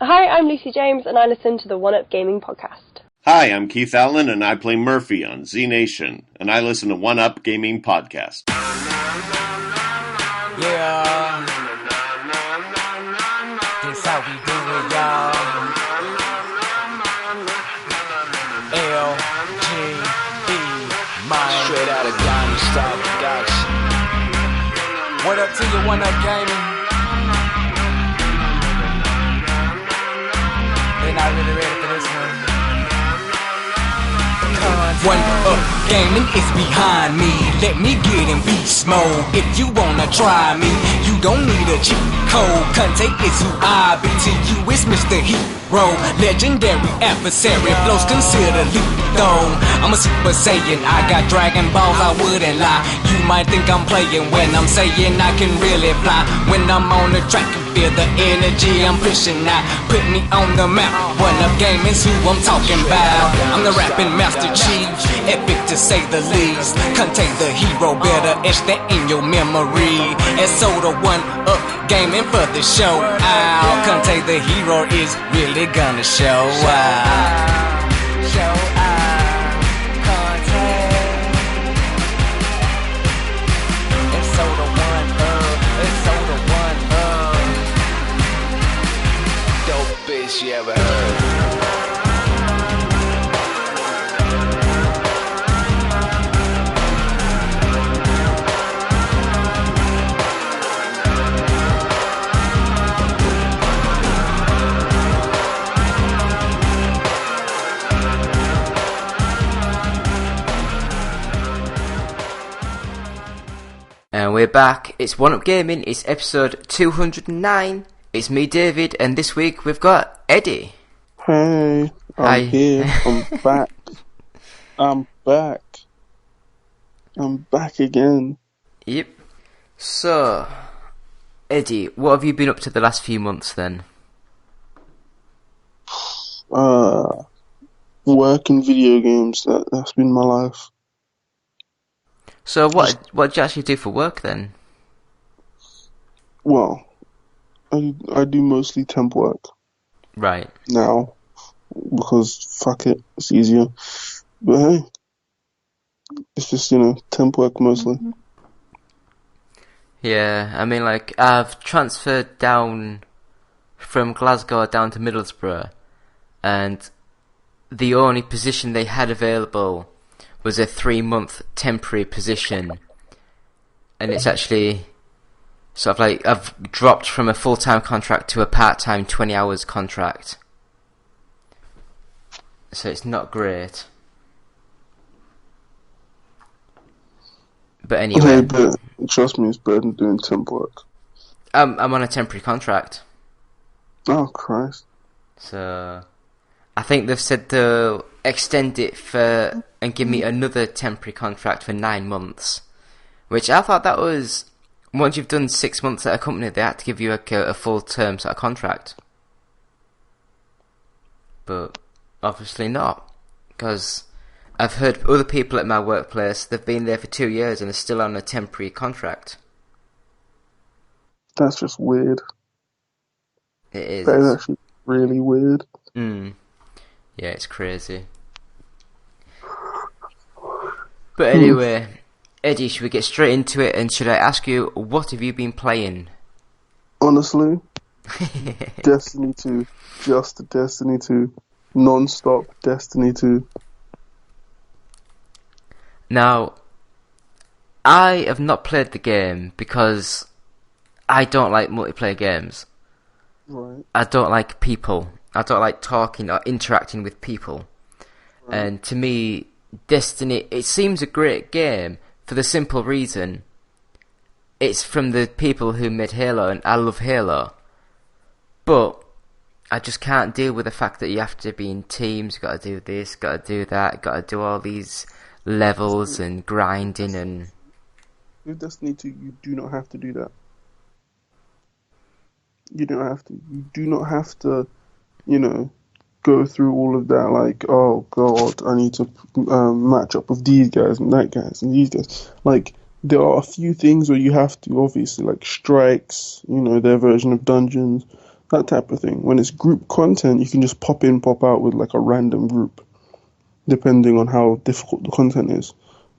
Hi, I'm Lucy James, and I listen to the One Up Gaming podcast. Hi, I'm Keith Allen, and I play Murphy on Z Nation, and I listen to One Up Gaming podcast. Yeah, this how we do it, y'all. L-G-E, man. Straight out of Diamond Style Production. What up to you, One Up Gaming? They not really ready for this one. One Up Gaming is behind me. Let me get in beast mode. If you wanna try me, you don't need a cheat code. Conte is who I be. To you is Mr. Hero, legendary adversary. Flows consider lethal. I'm a Super Saiyan. I got Dragon Balls. I wouldn't lie. You might think I'm playing when I'm saying I can really fly. When I'm on the track, you feel the energy I'm pushing out. Put me on the map. One Up Gaming's who I'm talking about. I'm the rapping Master Chief, epic to say the least. Contain the hero, better etch that in your memory. And so the One Up Gaming for the show out. Contain the hero is really gonna show out. Show out. Contain. And so the One Up. And so the One Up. Dope bitch you ever heard. And we're back. It's One Up Gaming. It's episode 209. It's me, David, and this week we've got Eddie. Hey, I'm here. I'm back. I'm back again. Yep. So, Eddie, what have you been up to the last few months then? Working video games. That's been my life. So what do you actually do for work then? Well, I do mostly temp work. Right. Now, because fuck it, it's easier. But hey, it's just, temp work mostly. Yeah, I mean, like, I've transferred down from Glasgow down to Middlesbrough, and the only position they had available was a 3-month temporary position, and it's actually sort of like I've dropped from a full-time contract to a part-time 20 hours contract, so it's not great. But anyway, Okay, but trust me, it's better than doing temp work. I'm on a temporary contract. Oh Christ! So I think they've said they'll extend it for and give me another temporary contract for 9 months, which I thought that was, once you've done 6 months at a company, they had to give you a full term sort of contract. But obviously not, because I've heard other people at my workplace, they've been there for 2 years and are still on a temporary contract. That's just weird. It is. That is actually really weird. Yeah, it's crazy. But anyway, Eddie, should we get straight into it, and should I ask you, what have you been playing? Honestly, Destiny 2. Just Destiny 2. Non-stop Destiny 2. Now, I have not played the game because I don't like multiplayer games. Right. I don't like people. I don't like talking or interacting with people. Right. And to me, Destiny, it seems a great game for the simple reason it's from the people who made Halo, and I love Halo. But I just can't deal with the fact that you have to be in teams, got to do this, got to do that, got to do all these levels and grinding and... With Destiny 2, you do not have to do that. You don't have to. You do not have to, go through all of that, like, oh god, I need to match up with these guys and that guys and these guys. Like, there are a few things where you have to, obviously, like strikes, their version of dungeons, that type of thing. When it's group content, you can just pop in, pop out with like a random group, depending on how difficult the content is.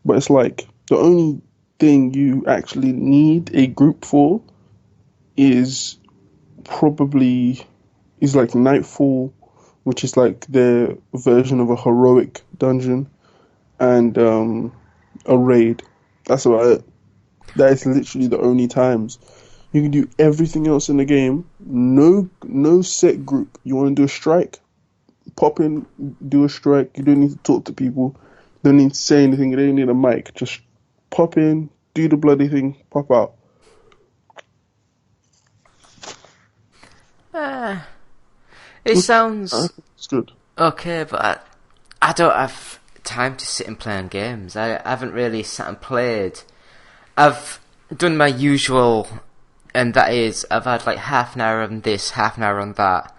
But it's like the only thing you actually need a group for is like Nightfall, which is like their version of a heroic dungeon, and a raid. That's about it. That is literally the only times. You can do everything else in the game. No set group. You want to do a strike? Pop in, do a strike. You don't need to talk to people. You don't need to say anything. You don't need a mic. Just pop in, do the bloody thing, pop out. It sounds It's good. okay, but I don't have time to sit and play on games. I haven't really sat and played. I've done my usual, and that is I've had like half an hour on this, half an hour on that,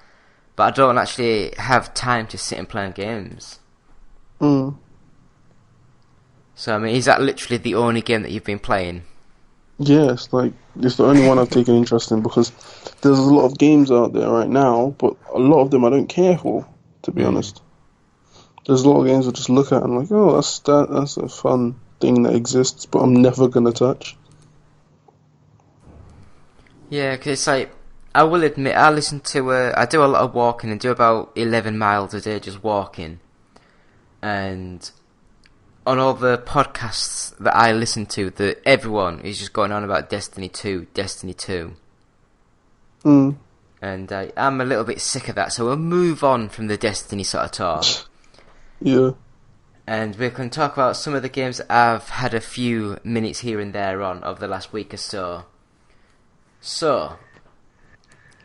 but I don't actually have time to sit and play on games. Mm. So I mean, is that literally the only game that you've been playing? Yes, like it's the only one I've taken interest in, because there's a lot of games out there right now, but a lot of them I don't care for, to be honest. There's a lot of games I just look at and I'm like, oh, that's a fun thing that exists, but I'm never gonna touch. Yeah, because it's like, I will admit, I listen to, I do a lot of walking and do about 11 miles a day just walking. And on all the podcasts that I listen to, everyone is just going on about Destiny 2. Mm. And I'm a little bit sick of that, so we'll move on from the Destiny sort of talk. Yeah. And we can talk about some of the games that I've had a few minutes here and there on over the last week or so. So,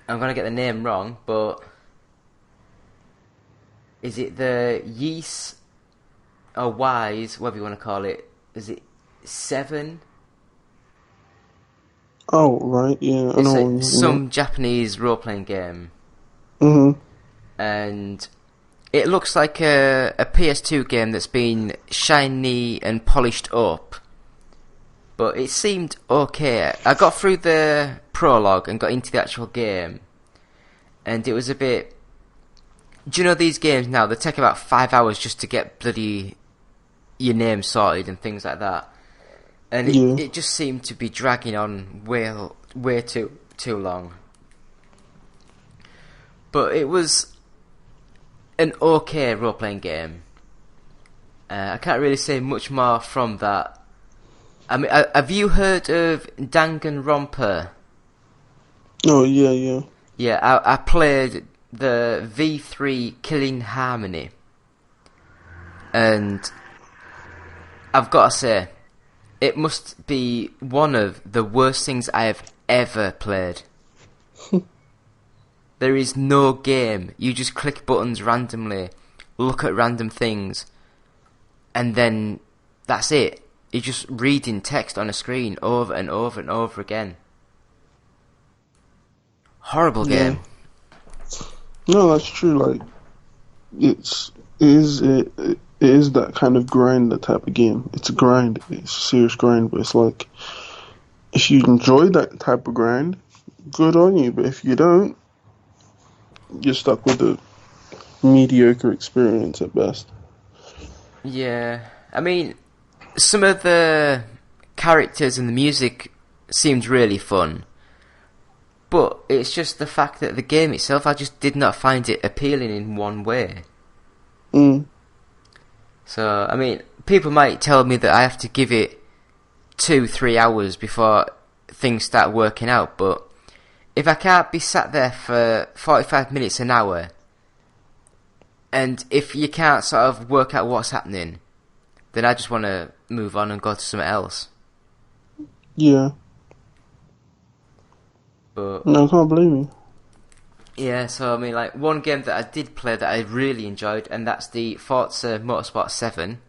I'm going to get the name wrong, but is it the Yeast or Wise, whatever you want to call it? Is it 7? Oh, right, yeah. I It's know. like some Japanese role-playing game. Mm-hmm. And it looks like a PS2 game that's been shiny and polished up. But it seemed okay. I got through the prologue and got into the actual game. And it was a bit... Do you know these games now, they take about 5 hours just to get bloody your name sorted and things like that. And it just seemed to be dragging on way too long. But it was an okay role-playing game. I can't really say much more from that. I mean, have you heard of Danganronpa? Oh, yeah. Yeah, I played the VIII Killing Harmony. And I've got to say, it must be one of the worst things I have ever played. There is no game. You just click buttons randomly, look at random things, and then that's it. You're just reading text on a screen over and over and over again. Horrible game. No, that's true. Like, it is that kind of grind, that type of game. It's a grind. It's a serious grind, but it's like, if you enjoy that type of grind, good on you. But if you don't, you're stuck with a mediocre experience at best. Yeah, I mean, some of the characters and the music seemed really fun, but it's just the fact that the game itself, I just did not find it appealing in one way. Mm. So, I mean, people might tell me that I have to give it 2-3 hours before things start working out, but if I can't be sat there for 45 minutes, an hour, and if you can't sort of work out what's happening, then I just want to move on and go to something else. Yeah. But no, I can't blame you. Yeah, so I mean, like, one game that I did play that I really enjoyed, and that's the Forza Motorsport 7.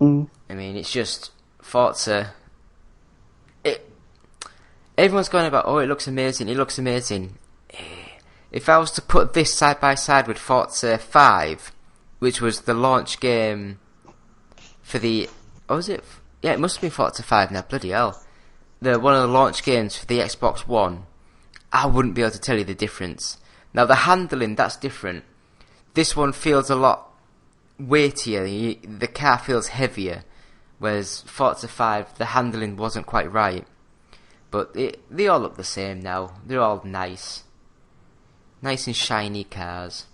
Mm. I mean, it's just Forza. Everyone's going about, oh, it looks amazing, If I was to put this side by side with Forza 5, which was the launch game for the... Oh, was it? Yeah, it must have been Forza 5 now, bloody hell. One of the launch games for the Xbox One. I wouldn't be able to tell you the difference. Now the handling, that's different. This one feels a lot weightier. The car feels heavier, whereas Forza 5, the handling wasn't quite right. But they all look the same now. They're all nice and shiny cars.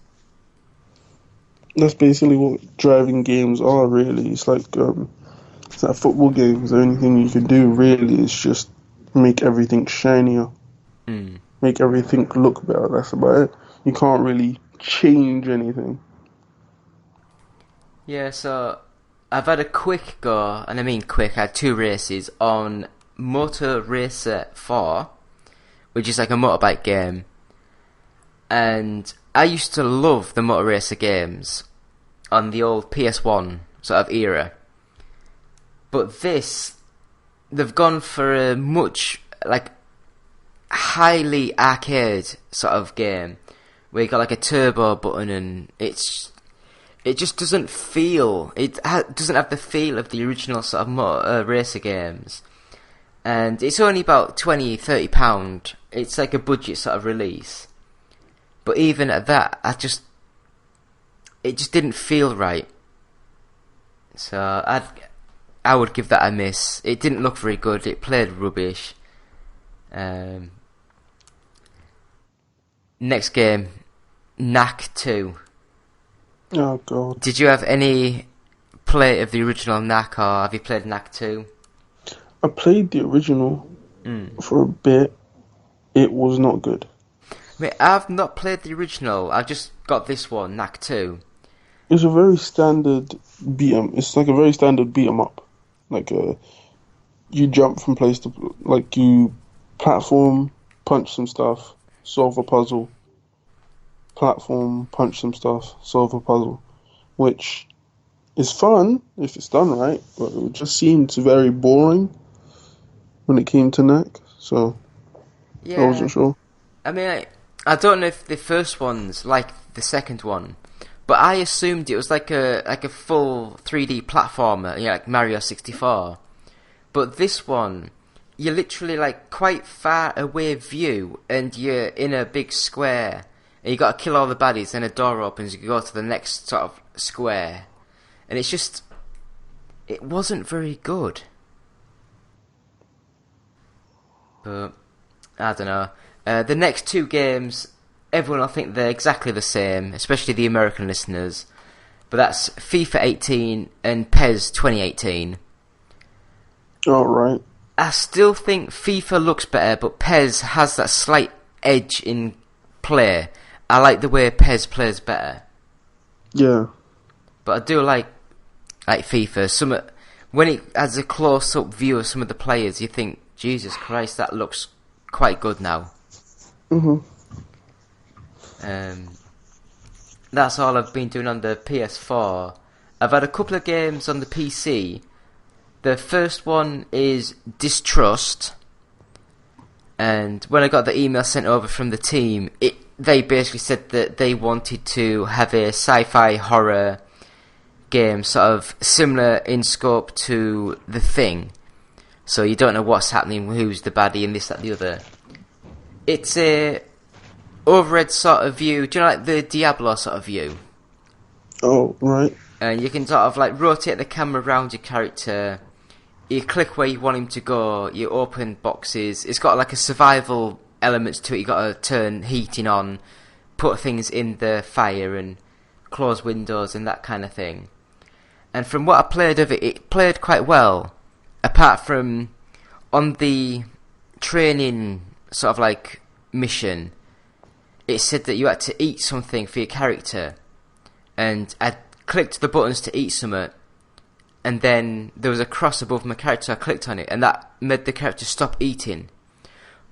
That's basically what driving games are, really. It's like football games. The only thing you can do, really, is just make everything shinier. Make everything look better. That's about it. You can't really change anything. Yeah, so I've had a quick go, and I mean quick, I had 2 races on Moto Racer 4, which is like a motorbike game. And I used to love the Motor Racer games on the old PS1 sort of era. But this, they've gone for a much, like, highly arcade sort of game, where you got like a turbo button, and it just doesn't feel, doesn't have the feel of the original sort of Motor Racer games. And it's only about £20-30. It's like a budget sort of release. But even at that, it just didn't feel right. So I would give that a miss. It didn't look very good. It played rubbish. Next game, Knack 2. Oh god. Did you have any play of the original Knack, or have you played Knack 2? I played the original for a bit. It was not good. Mate, I've not played the original. I just got this one, Knack 2. It's a very standard It's like a very standard beat 'em up. Like you jump from place to, like, you platform, punch some stuff, solve a puzzle. Platform, punch some stuff, solve a puzzle, which is fun if it's done right, but it just seemed very boring when it came to Knack, so yeah. I wasn't sure. I mean, I don't know if the first one's like the second one, but I assumed it was like a full 3D platformer, like Mario 64. But this one, you're literally like quite far away view, and you're in a big square, and you got to kill all the baddies. Then a door opens, you can go to the next sort of square, and it wasn't very good. But I don't know. The next 2 games, everyone will think they're exactly the same, especially the American listeners. But that's FIFA 18 and PES 2018. All right. I still think FIFA looks better, but PES has that slight edge in play. I like the way PES plays better. Yeah. But I do like FIFA. When it has a close-up view of some of the players, you think, Jesus Christ, that looks quite good now. That's all I've been doing on the PS4. I've had a couple of games on the PC. The first one is Distrust, and when I got the email sent over from the team, they basically said that they wanted to have a sci-fi horror game sort of similar in scope to The Thing. So you don't know what's happening, who's the baddie, and this, that, the other. It's a overhead sort of view. Do you know, like the Diablo sort of view? Oh, right. And you can sort of like rotate the camera around your character. You click where you want him to go. You open boxes. It's got like a survival elements to it. You got to turn heating on, put things in the fire, and close windows and that kind of thing. And from what I played of it, it played quite well. Apart from on the training sort of like mission, it said that you had to eat something for your character, and I clicked the buttons to eat something, and then there was a cross above my character. I clicked on it, and that made the character stop eating.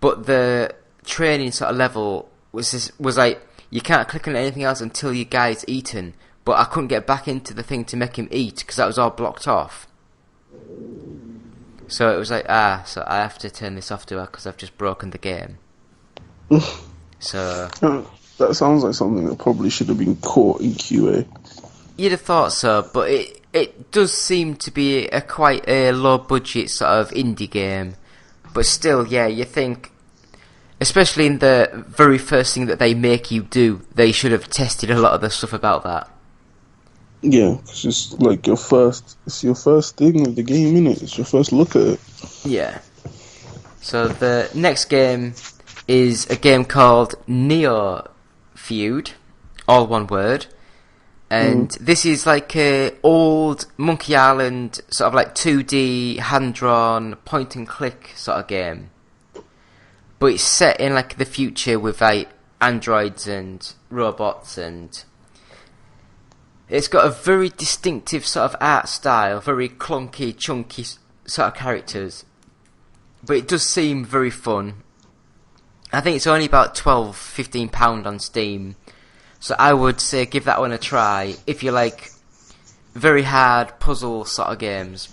But the training sort of level was like, you can't click on anything else until your guy's eaten. But I couldn't get back into the thing to make him eat because that was all blocked off. So it was like, so I have to turn this off because I've just broken the game. So that sounds like something that probably should have been caught in QA. You'd have thought so, but it does seem to be quite a low budget sort of indie game. But still, yeah, you think, Especially in the very first thing that they make you do, they should have tested a lot of the stuff about that. Yeah, it's just like it's your first thing of the game, innit? It's your first look at it. Yeah. So the next game is a game called Neofeud, all one word. And this is like a old Monkey Island, sort of like 2D, hand-drawn, point-and-click sort of game. But it's set in like the future with like androids and robots, and it's got a very distinctive sort of art style, very clunky, chunky sort of characters. But it does seem very fun. I think it's only about £12-15 on Steam. So I would say give that one a try if you like very hard puzzle sort of games.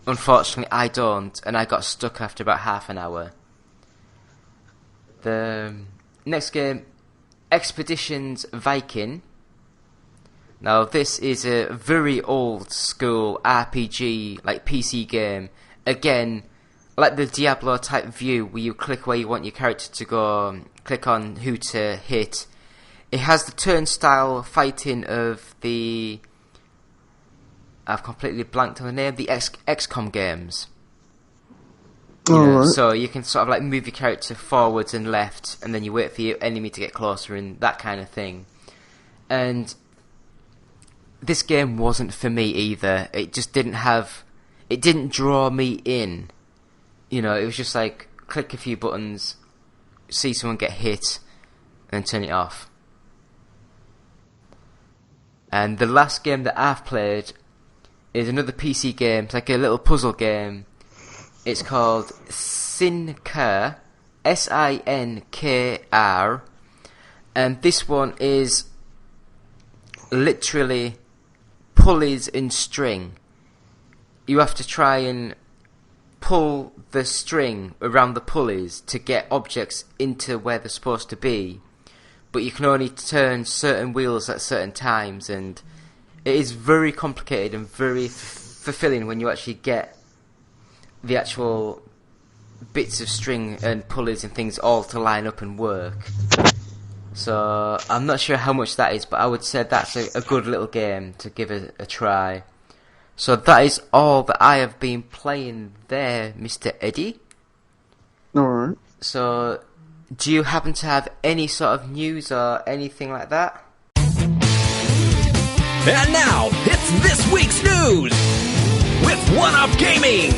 Unfortunately I don't, and I got stuck after about half an hour. The next game, Expeditions Viking. Now this is a very old school RPG, like PC game. Again, like the Diablo type view where you click where you want your character to go, click on who to hit. It has the turnstile fighting of the... I've completely blanked on the name, the XCOM games. Alright. So you can sort of like move your character forwards and left, and then you wait for your enemy to get closer and that kind of thing. And this game wasn't for me either. It just didn't have... It didn't draw me in. You know, it was just like, click a few buttons, see someone get hit, and then turn it off. And the last game that I've played is another PC game. It's like a little puzzle game. It's called SiNKR, SiNKR, and this one is literally pulleys and string. You have to try and pull the string around the pulleys to get objects into where they're supposed to be, but you can only turn certain wheels at certain times, and it is very complicated and very fulfilling when you actually get the actual bits of string and pulleys and things all to line up and work. So I'm not sure how much that is, but I would say that's a good little game to give a try. So that is all that I have been playing there, Mr. Eddie. Alright. So do you happen to have any sort of news or anything like that? And now, it's this week's news with One Up Gaming.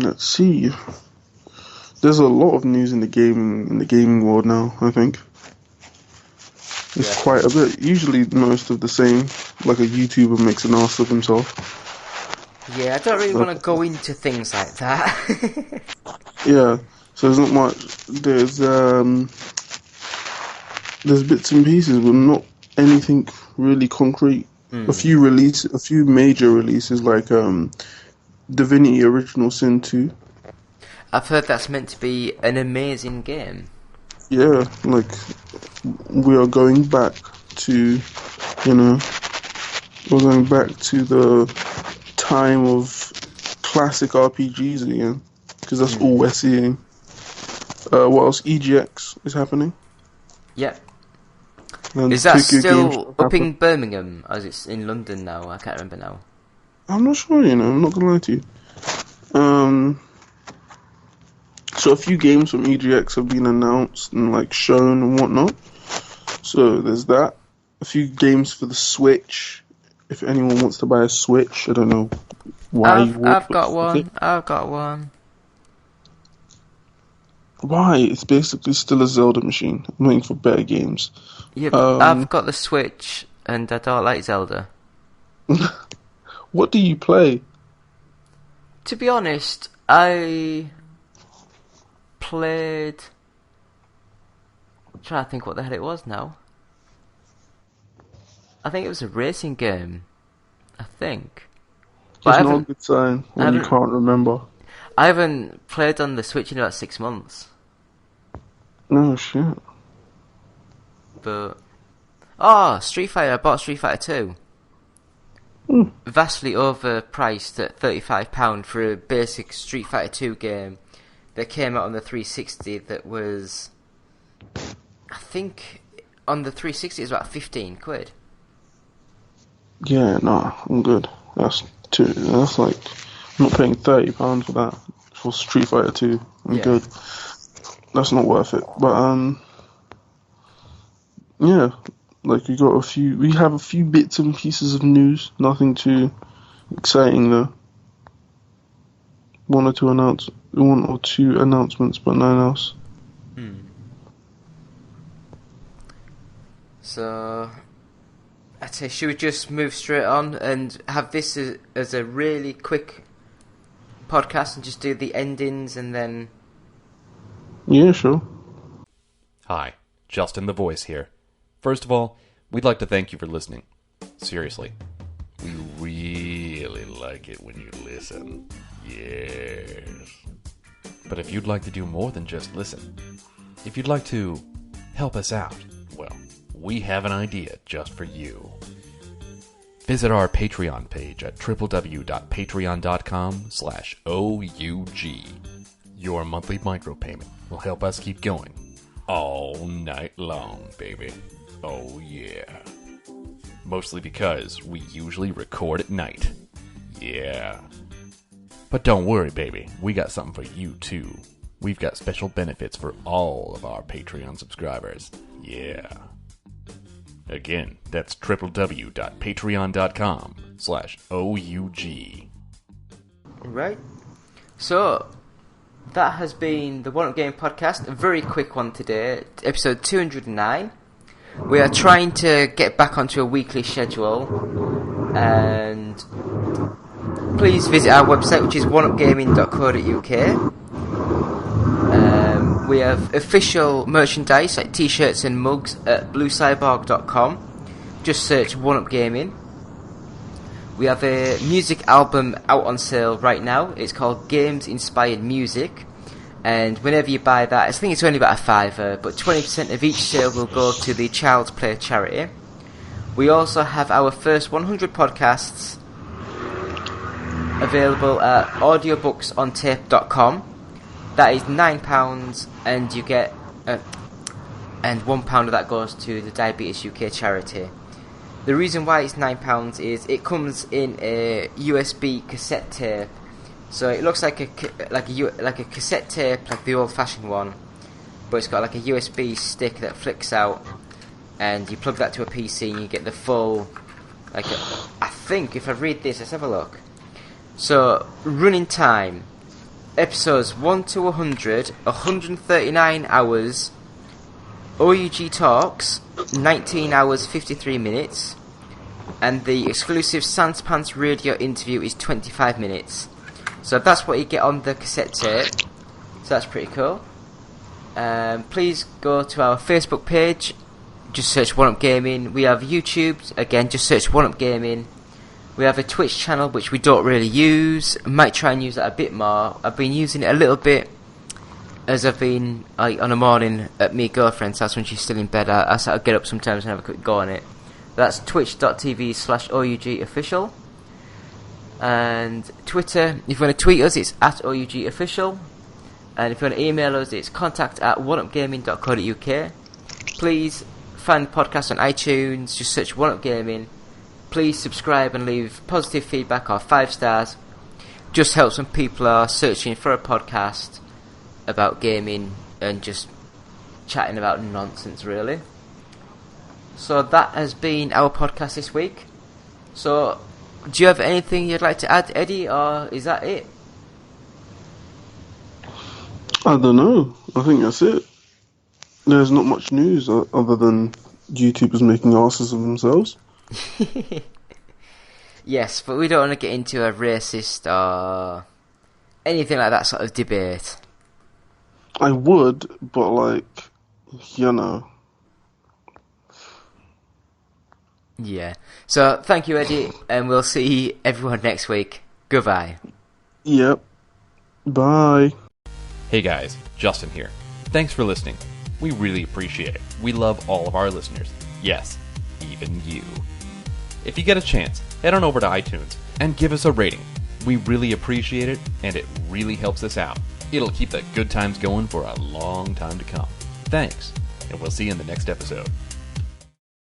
Let's see. There's a lot of news in the gaming world now, I think. It's quite a bit. Usually most of the same, like a YouTuber makes an ass of himself. Yeah, I don't really want to go into things like that. Yeah, so there's not much. There's bits and pieces, but not anything really concrete. A few major releases, like Divinity Original Sin 2. I've heard that's meant to be an amazing game. Yeah, like, we are going back to, we're going back to the time of classic RPGs again, because that's all we're seeing. What else? EGX is happening. Yeah. And is that Tokyo still Games up in Birmingham, as it's in London now? I can't remember now. I'm not sure, I'm not gonna lie to you. So a few games from EGX have been announced and like shown and whatnot. So there's that. A few games for the Switch. If anyone wants to buy a Switch, I don't know why you would. I've got one. Why? It's basically still a Zelda machine. I'm waiting for better games. Yeah, but I've got the Switch and I don't like Zelda. What do you play? To be honest, I played... I'm trying to think what the hell it was now. I think it was a racing game. I think. It's not a good sign when you can't remember. I haven't played on the Switch in about 6 months. No shit. But... Oh, Street Fighter. I bought Street Fighter 2. vastly overpriced at £35 for a basic Street Fighter 2 game that came out on the 360 that was, I think, on the 360 it was about 15 quid. Yeah, no, I'm good. That's like, I'm not paying £30 for that, for Street Fighter 2. I'm good. That's not worth it. But, yeah, like we have a few bits and pieces of news, nothing too exciting though. One or two announcements, but nothing else. So, I'd say, should we just move straight on and have this as a really quick podcast and just do the endings and then... Yeah, sure. Hi, Justin the Voice here. First of all, we'd like to thank you for listening. Seriously. We really like it when you listen. Yes. But if you'd like to do more than just listen, if you'd like to help us out, well, we have an idea just for you. Visit our Patreon page at www.patreon.com/OUG. Your monthly micropayment will help us keep going all night long, baby. Oh yeah. Mostly because we usually record at night. Yeah. But don't worry, baby. We got something for you, too. We've got special benefits for all of our Patreon subscribers. Yeah. Again, that's www.patreon.com/OUG. Right. So, that has been the One Up Game podcast. A very quick one today. Episode 209. We are trying to get back onto a weekly schedule. And please visit our website, which is oneupgaming.co.uk. We have official merchandise like t-shirts and mugs at bluecyborg.com. Just search One Up Gaming. We have a music album out on sale right now. It's called Games Inspired Music. And whenever you buy that, I think it's only about a £5, but 20% of each sale will go to the Child's Play charity. We also have our first 100 podcasts available at audiobooksontape.com. That is £9, and you get, and £1 of that goes to the Diabetes UK charity. The reason why it's £9 is it comes in a USB cassette tape, so it looks like a cassette tape, like the old-fashioned one, but it's got like a USB stick that flicks out, and you plug that to a PC, and you get the full, I think if I read this, let's have a look. So running time. Episodes 1 to 100, 139 hours. OUG Talks, 19 hours 53 minutes. And the exclusive Sans Pants radio interview is 25 minutes. So that's what you get on the cassette tape. So that's pretty cool. Please go to our Facebook page. Just search One Up Gaming. We have YouTube. Again, just search One Up Gaming. We have a Twitch channel, which we don't really use. Might try and use that a bit more. I've been using it a little bit as I've been on a morning at my girlfriend's house when she's still in bed. I sort of get up sometimes and have a quick go on it. That's twitch.tv/OUG official. And Twitter, if you want to tweet us, it's at OUG official. And if you want to email us, it's contact@oneupgaming.co.uk. Please find the podcast on iTunes. Just search One Up Gaming. Please subscribe and leave positive feedback or 5 stars. Just helps when people are searching for a podcast about gaming and just chatting about nonsense, really. So that has been our podcast this week. So, do you have anything you'd like to add, Eddie, or is that it? I don't know. I think that's it. There's not much news other than YouTubers making asses of themselves. Yes, but we don't want to get into a racist or anything like that sort of debate. I would, but like, you know. Yeah. So, thank you, Eddie, and we'll see everyone next week. Goodbye. Yep. Bye. Hey guys, Justin here. Thanks for listening. We really appreciate it. We love all of our listeners. Yes, even you. If you get a chance, head on over to iTunes and give us a rating. We really appreciate it, and it really helps us out. It'll keep the good times going for a long time to come. Thanks, and we'll see you in the next episode.